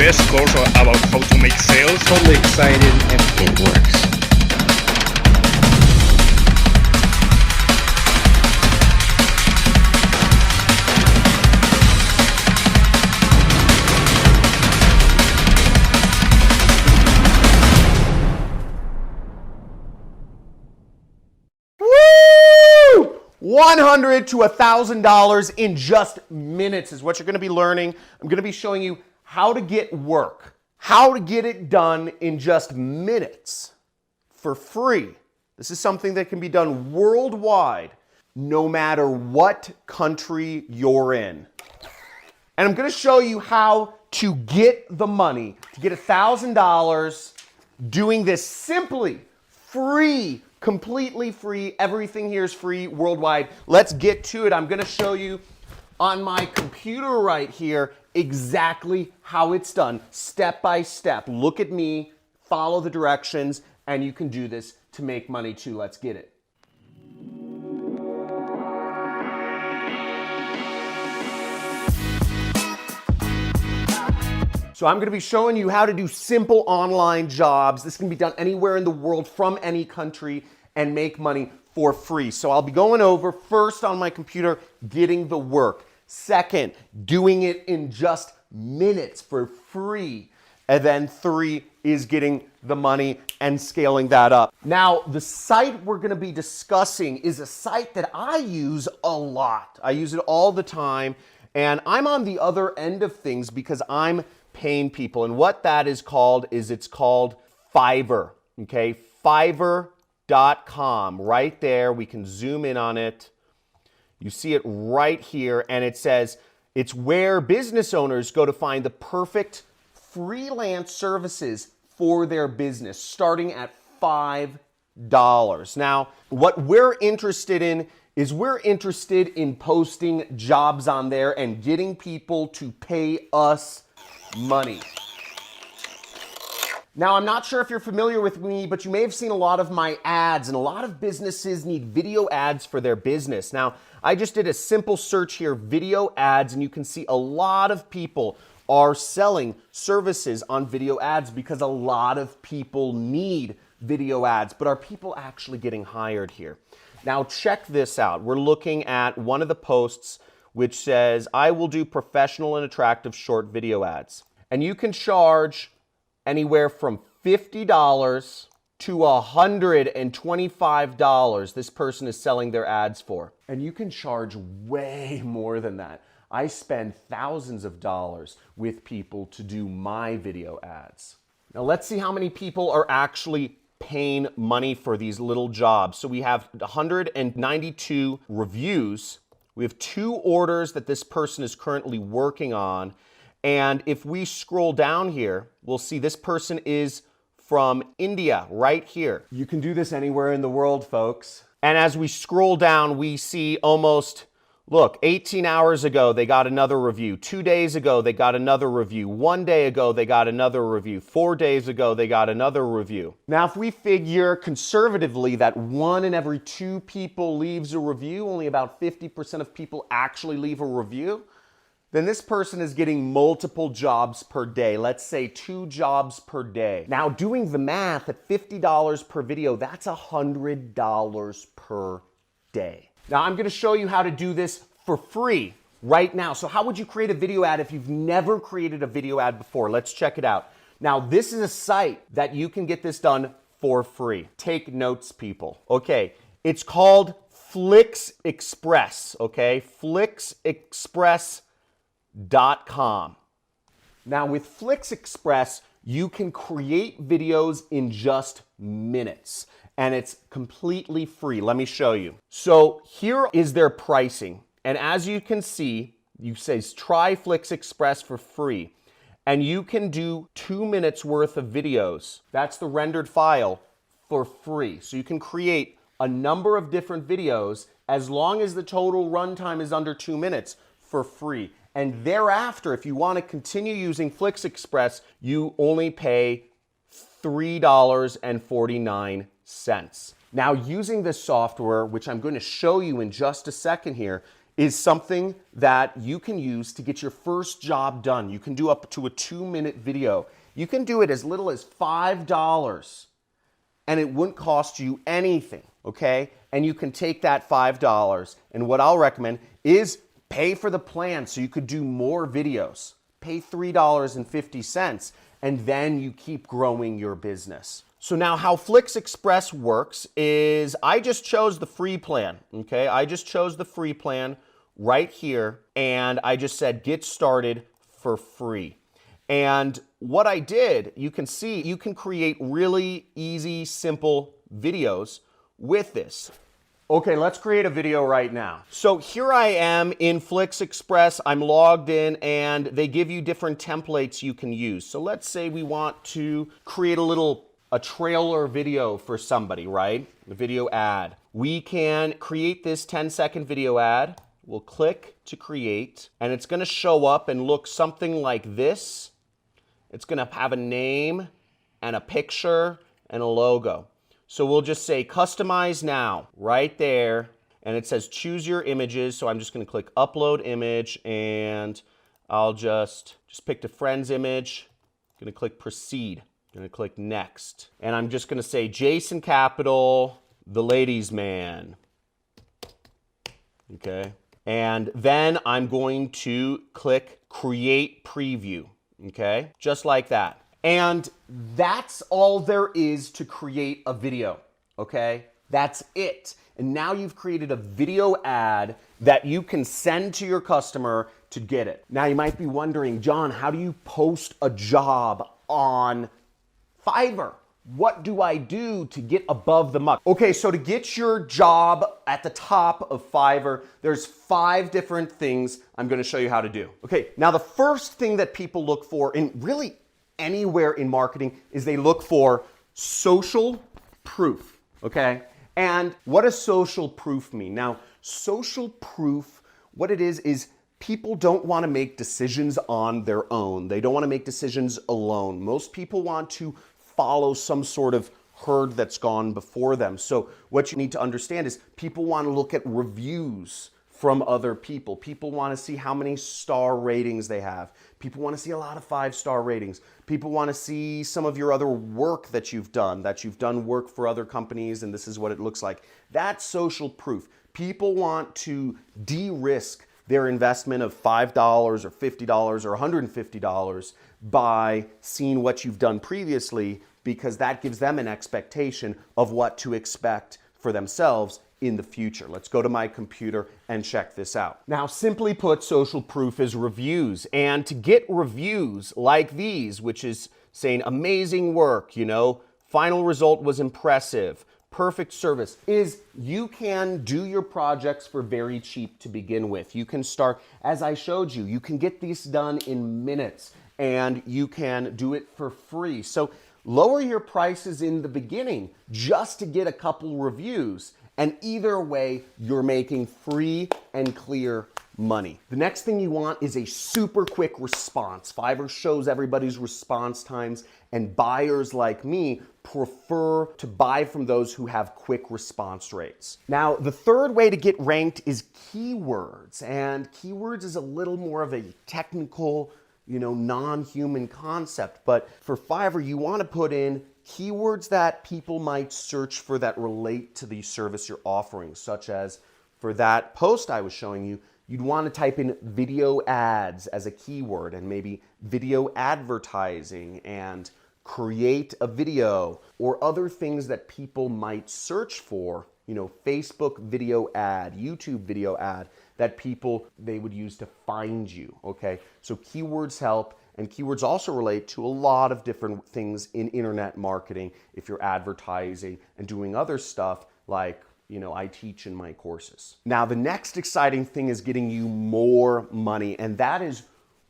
best course about how to make sales. Totally excited and it works. $100 to $1,000 in just minutes is what you're going to be learning. I'm going to be showing you how to get work, how to get it done in just minutes for free. This is something that can be done worldwide, no matter what country you're in. And I'm going to show you how to get the money, to get $1,000 doing this simply, free, completely free. Everything here is free worldwide. Let's get to it. I'm going to show you on my computer right here exactly how it's done, step by step. Look at me, follow the directions, and you can do this to make money too. Let's get it. So I'm going to be showing you how to do simple online jobs. This can be done anywhere in the world from any country and make money for free. So I'll be going over first on my computer, getting the work. Second, doing it in just minutes for free. And then 3 is getting the money and scaling that up. Now, the site we're going to be discussing is a site that I use a lot. I use it all the time. And I'm on the other end of things because I'm paying people. And what that is called is it's called Fiverr, okay? Fiverr.com, right there. We can zoom in on it. You see it right here, and it says it's where business owners go to find the perfect freelance services for their business, starting at $5. Now, what we're interested in is we're interested in posting jobs on there and getting people to pay us money. Now, I'm not sure if you're familiar with me, but you may have seen a lot of my ads, and a lot of businesses need video ads for their business. Now, I just did a simple search here, video ads, and you can see a lot of people are selling services on video ads because a lot of people need video ads, but are people actually getting hired here? Now, check this out. We're looking at one of the posts which says, I will do professional and attractive short video ads. And you can charge anywhere from $50 to $125 this person is selling their ads for. And you can charge way more than that. I spend thousands of dollars with people to do my video ads. Now let's see how many people are actually paying money for these little jobs. So we have 192 reviews. We have 2 orders that this person is currently working on. And if we scroll down here, we'll see this person is from India right here. You can do this anywhere in the world, folks. And as we scroll down, we see almost, look, 18 hours ago, they got another review. 2 days ago, they got another review. 1 day ago, they got another review. 4 days ago, they got another review. Now, if we figure conservatively that 1 in every 2 people leaves a review, only about 50% of people actually leave a review, then this person is getting multiple jobs per day. Let's say 2 jobs per day. Now, doing the math at $50 per video, that's $100 per day. Now, I'm gonna show you how to do this for free right now. So how would you create a video ad if you've never created a video ad before? Let's check it out. Now, this is a site that you can get this done for free. Take notes, people. Okay, it's called Flix Express, okay? FlixExpress.com. Now, with Flix Express, you can create videos in just minutes, and it's completely free. Let me show you. So here is their pricing. And as you can see, you say try Flix Express for free. And you can do 2 minutes worth of videos. That's the rendered file for free. So you can create a number of different videos as long as the total runtime is under 2 minutes for free. And thereafter, if you want to continue using Flix Express, you only pay $3.49. Now, using this software, which I'm going to show you in just a second here, is something that you can use to get your first job done. You can do up to a 2-minute video. You can do it as little as $5 and it wouldn't cost you anything, okay? And you can take that $5 and what I'll recommend is pay for the plan so you could do more videos. Pay $3.50 and then you keep growing your business. So now how Flix Express works is I just chose the free plan, okay? I just chose the free plan right here and I just said get started for free. And what I did, you can see, you can create really easy, simple videos with this. Okay, let's create a video right now. So here I am in Flix Express. I'm logged in and they give you different templates you can use. So let's say we want to create a trailer video for somebody, right? A video ad. We can create this 10-second video ad. We'll click to create and it's gonna show up and look something like this. It's gonna have a name and a picture and a logo. So we'll just say customize now right there. And it says choose your images. So I'm just gonna click upload image and I'll just pick a friend's image. Gonna click proceed. Gonna click next. And I'm just gonna say Jason Capital, the ladies man. Okay. And then I'm going to click create preview. Okay. Just like that. And that's all there is to create a video, okay? That's it. And now you've created a video ad that you can send to your customer to get it. Now you might be wondering, John, how do you post a job on Fiverr? What do I do to get above the muck? Okay, so to get your job at the top of Fiverr, there's 5 different things I'm gonna show you how to do. Okay, now the first thing that people look for in really anywhere in marketing is they look for social proof, okay? And what does social proof mean? Now, social proof, what it is people don't want to make decisions on their own. They don't want to make decisions alone. Most people want to follow some sort of herd that's gone before them. So what you need to understand is people want to look at reviews from other people. People want to see how many star ratings they have. People want to see a lot of 5-star ratings. People want to see some of your other work that you've done work for other companies and this is what it looks like. That's social proof. People want to de-risk their investment of $5 or $50 or $150 by seeing what you've done previously because that gives them an expectation of what to expect for themselves in the future. Let's go to my computer and check this out. Now, simply put, social proof is reviews. And to get reviews like these, which is saying amazing work, you know, final result was impressive, perfect service, is you can do your projects for very cheap to begin with. You can start, as I showed you, you can get these done in minutes and you can do it for free. So lower your prices in the beginning just to get a couple reviews. And either way, you're making free and clear money. The next thing you want is a super quick response. Fiverr shows everybody's response times, and buyers like me prefer to buy from those who have quick response rates. Now, the third way to get ranked is keywords, and keywords is a little more of a technical, non-human concept, but for Fiverr, you want to put in keywords that people might search for that relate to the service you're offering, such as for that post I was showing you, you'd want to type in video ads as a keyword and maybe video advertising and create a video or other things that people might search for, Facebook video ad, YouTube video ad that they would use to find you, okay? So keywords help. And keywords also relate to a lot of different things in internet marketing if you're advertising and doing other stuff like, I teach in my courses. Now, the next exciting thing is getting you more money, and that is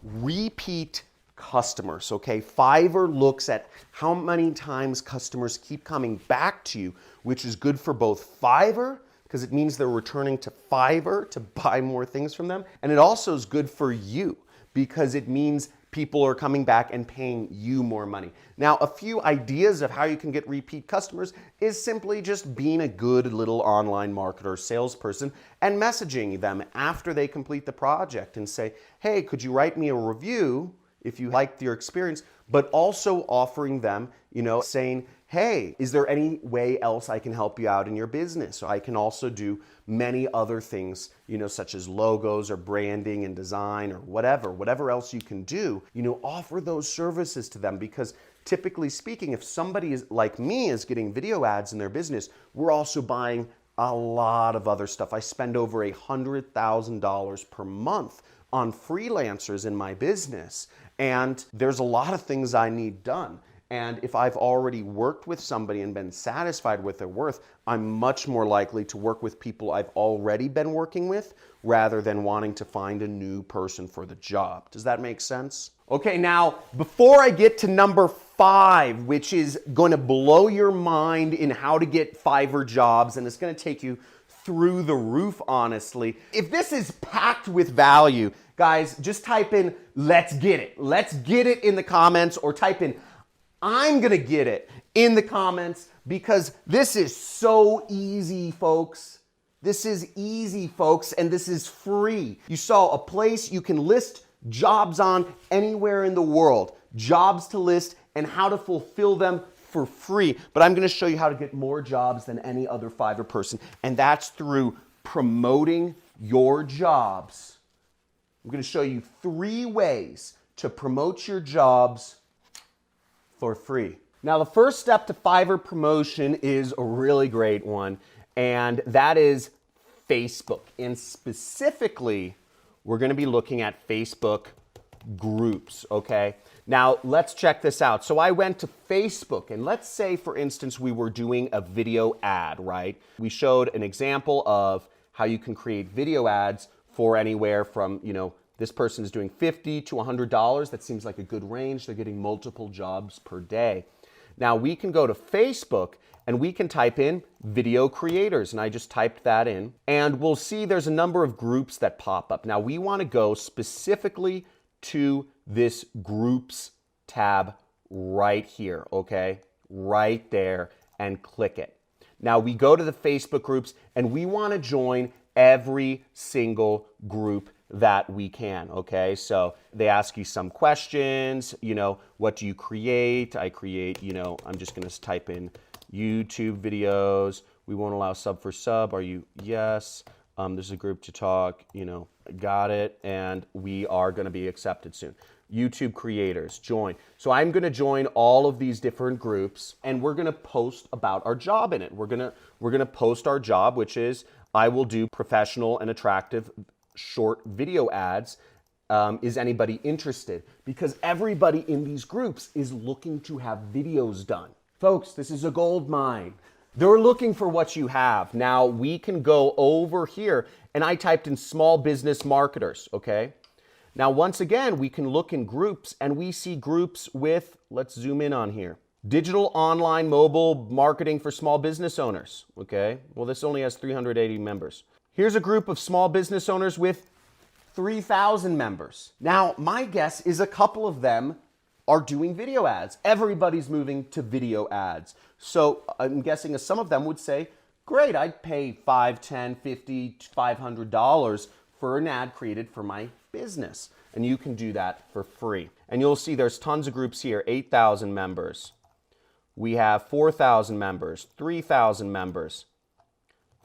repeat customers, okay? Fiverr looks at how many times customers keep coming back to you, which is good for both Fiverr, because it means they're returning to Fiverr to buy more things from them, and it also is good for you because it means people are coming back and paying you more money. Now, a few ideas of how you can get repeat customers is simply just being a good little online marketer, salesperson, and messaging them after they complete the project and say, hey, could you write me a review if you liked your experience, but also offering them, saying, hey, is there any way else I can help you out in your business? So I can also do many other things, such as logos or branding and design or whatever else you can do, offer those services to them, because typically speaking, if somebody is like me is getting video ads in their business, we're also buying a lot of other stuff. I spend over $100,000 per month on freelancers in my business, and there's a lot of things I need done. And if I've already worked with somebody and been satisfied with their worth, I'm much more likely to work with people I've already been working with rather than wanting to find a new person for the job. Does that make sense? Okay, now, before I get to number 5, which is going to blow your mind in how to get Fiverr jobs, and it's going to take you through the roof, honestly. If this is packed with value, guys, just type in, let's get it. Let's get it in the comments, or type in, I'm gonna get it in the comments, because this is so easy, folks. This is easy, folks, and this is free. You saw a place you can list jobs on anywhere in the world, jobs to list and how to fulfill them for free. But I'm gonna show you how to get more jobs than any other Fiverr person, and that's through promoting your jobs. I'm gonna show you 3 ways to promote your jobs for free. Now, the first step to Fiverr promotion is a really great one, and that is Facebook. And specifically, we're going to be looking at Facebook groups, okay? Now, let's check this out. So I went to Facebook, and let's say, for instance, we were doing a video ad, right? We showed an example of how you can create video ads for anywhere from, this person is doing $50 to $100. That seems like a good range. They're getting multiple jobs per day. Now we can go to Facebook and we can type in video creators. And I just typed that in. And we'll see there's a number of groups that pop up. Now we want to go specifically to this groups tab right here, okay? Right there, and click it. Now we go to the Facebook groups and we want to join every single group that we can, okay? So they ask you some questions, what do you create? I create, I'm just gonna type in YouTube videos. We won't allow sub for sub. Are you? Yes. There's a group to talk, got it. And we are gonna be accepted soon. YouTube creators, join. So I'm gonna join all of these different groups, and we're gonna post about our job in it. We're gonna post our job, which is I will do professional and attractive short video ads. Is anybody interested? Because everybody in these groups is looking to have videos done. Folks, this is a gold mine. They're looking for what you have. Now we can go over here, and I typed in small business marketers, okay? Now once again, we can look in groups, and we see groups with, let's zoom in on here, digital online mobile marketing for small business owners, okay? Well, this only has 380 members. Here's a group of small business owners with 3,000 members. Now, my guess is a couple of them are doing video ads. Everybody's moving to video ads. So I'm guessing some of them would say, great, I'd pay $5, $10, $50, $500 for an ad created for my business. And you can do that for free. And you'll see there's tons of groups here, 8,000 members. We have 4,000 members, 3,000 members,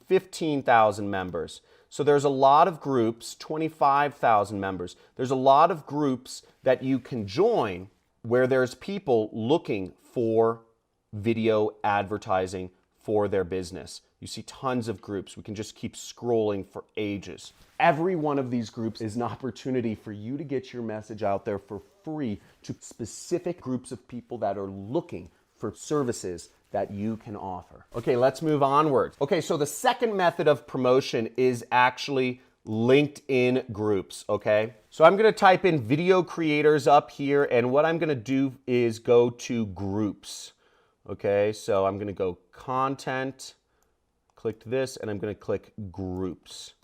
15,000 members. So there's a lot of groups, 25,000 members. There's a lot of groups that you can join where there's people looking for video advertising for their business. You see tons of groups. We can just keep scrolling for ages. Every one of these groups is an opportunity for you to get your message out there for free to specific groups of people that are looking for services that you can offer. Okay, let's move onward. Okay, so the second method of promotion is actually LinkedIn groups, okay? So I'm gonna type in video creators up here, and what I'm gonna do is go to groups, okay? So I'm gonna go content, click this, and I'm gonna click groups,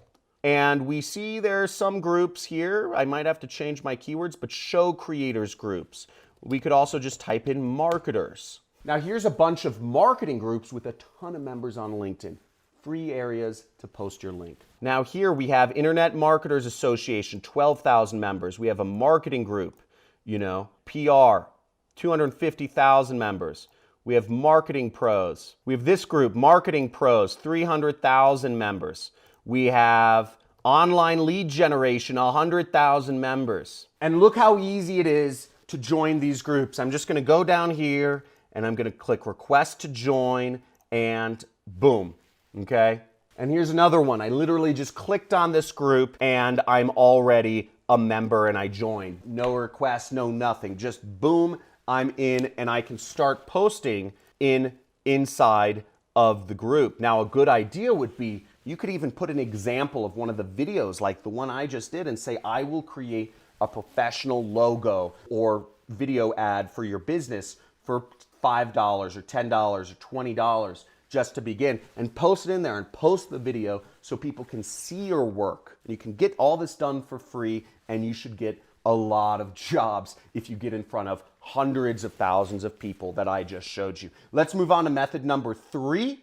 And we see there's some groups here. I might have to change my keywords, but show creators groups. We could also just type in marketers. Now here's a bunch of marketing groups with a ton of members on LinkedIn. Free areas to post your link. Now here we have Internet Marketers Association, 12,000 members. We have a marketing group, PR, 250,000 members. We have Marketing Pros. We have this group, Marketing Pros, 300,000 members. We have Online Lead Generation, 100,000 members. And look how easy it is to join these groups. I'm just gonna go down here and I'm gonna click Request to Join and boom, okay? And here's another one. I literally just clicked on this group and I'm already a member and I joined. No request, no nothing, just boom, I'm in and I can start posting inside of the group. Now a good idea would be you could even put an example of one of the videos like the one I just did and say, I will create a professional logo or video ad for your business for $5 or $10 or $20 just to begin, and post it in there and post the video so people can see your work. You can get all this done for free and you should get a lot of jobs if you get in front of hundreds of thousands of people that I just showed you. Let's move on to method number 3.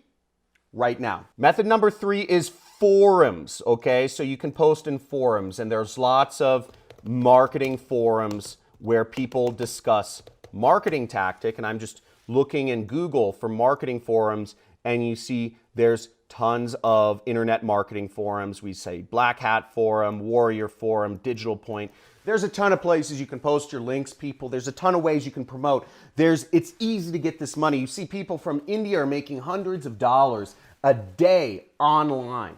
Right now. Method number 3 is forums, okay? So you can post in forums, and there's lots of marketing forums where people discuss marketing tactic, and I'm just looking in Google for marketing forums, and you see there's tons of internet marketing forums. We say Black Hat Forum, Warrior Forum, Digital Point. There's a ton of places you can post your links, people. There's a ton of ways you can promote. It's easy to get this money. You see people from India are making hundreds of dollars a day online.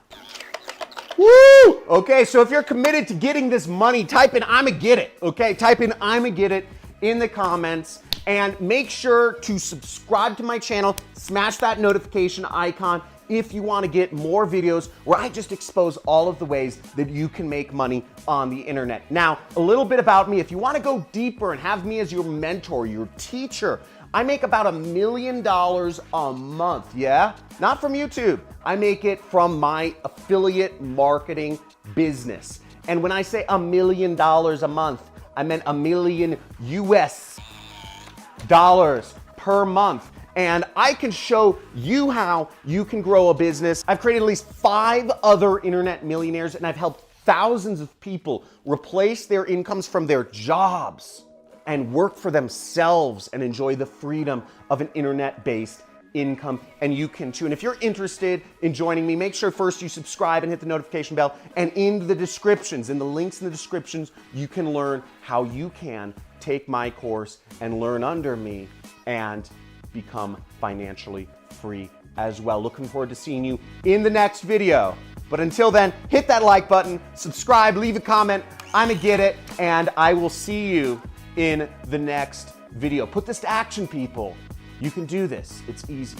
Woo! Okay, so if you're committed to getting this money, type in "I'ma get it." Okay, type in "I'ma get it" in the comments, and make sure to subscribe to my channel. Smash that notification icon if you want to get more videos where I just expose all of the ways that you can make money on the internet. Now, a little bit about me. If you want to go deeper and have me as your mentor, your teacher, I make about $1 million a month, yeah? Not from YouTube. I make it from my affiliate marketing business. And when I say $1 million a month, I meant $1 million US dollars per month. And I can show you how you can grow a business. I've created at least 5 other internet millionaires, and I've helped thousands of people replace their incomes from their jobs and work for themselves and enjoy the freedom of an internet-based income. And you can too. And if you're interested in joining me, make sure first you subscribe and hit the notification bell. And in the descriptions, in the links in the descriptions, you can learn how you can take my course and learn under me and become financially free as well. Looking forward to seeing you in the next video. But until then, hit that like button, subscribe, leave a comment. I'ma get it, and I will see you in the next video. Put this to action, people. You can do this. It's easy.